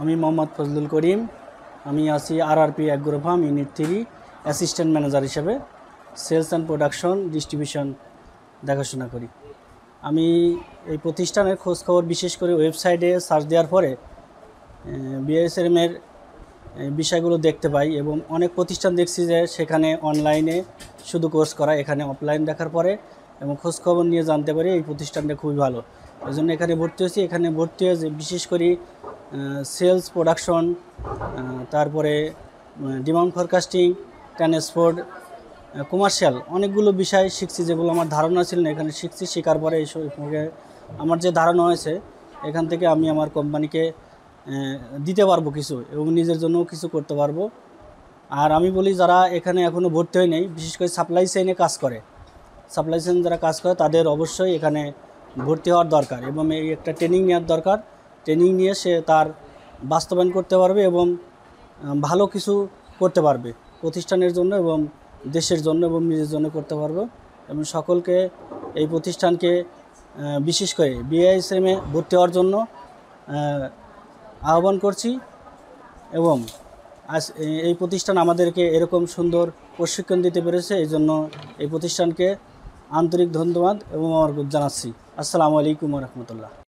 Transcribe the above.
আমি মোহাম্মদ ফজলুল করিম। আমি আছি RRP agro farm unit 3 assistant manager হিসেবে সেলস অ্যান্ড প্রোডাকশন ডিস্ট্রিবিউশন দেখাশোনা করি। আমি এই প্রতিষ্ঠানের খোঁজখবর বিশেষ করে ওয়েবসাইটে সার্চ দেওয়ার পরে বিএসএম-এর বিষয়গুলো দেখতে পাই এবং অনেক প্রতিষ্ঠান দেখছি যে সেখানে অনলাইনে শুধু কোর্স করা, এখানে অফলাইন দেখার পরে এবং খোঁজখবর নিয়ে জানতে পারি এই প্রতিষ্ঠানটা খুবই ভালো। এই জন্য এখানে ভর্তি হয়েছি। এখানে ভর্তি হয়ে বিশেষ করে সেলস, প্রোডাকশন, তারপরে ডিমান্ড ফরকাস্টিং, ট্রান্সপোর্ট, কমার্শিয়াল অনেকগুলো বিষয় শিখছি, যেগুলো আমার ধারণা ছিল না এখানে শিখছি। শেখার পরে এই আমার যে ধারণা হয়েছে এখান থেকে আমি আমার কোম্পানিকে দিতে পারবো কিছু এবং নিজের জন্যও কিছু করতে পারবো। আর আমি বলি যারা এখানে এখনও ভর্তি হয় নাই, বিশেষ করে সাপ্লাই চেইনে কাজ করে, সাপ্লাই চেইন যারা কাজ করে তাদের অবশ্যই এখানে ভর্তি হওয়ার দরকার এবং এই একটা ট্রেনিং নেওয়ার দরকার। ট্রেনিং নিয়ে সে তার বাস্তবায়ন করতে পারবে এবং ভালো কিছু করতে পারবে প্রতিষ্ঠানের জন্য এবং দেশের জন্য এবং নিজের জন্য করতে পারবে। এবং সকলকে এই প্রতিষ্ঠানকে বিশেষ করে বিআইএসএমে ভর্তি হওয়ার জন্য আহ্বান করছি এবং আজ এই প্রতিষ্ঠান আমাদেরকে এরকম সুন্দর প্রশিক্ষণ দিতে পেরেছে, এই জন্য এই প্রতিষ্ঠানকে আন্তরিক ধন্যবাদ এবং আমার জানাচ্ছি। আসসালামু আলাইকুম ওয়া রাহমাতুল্লাহ।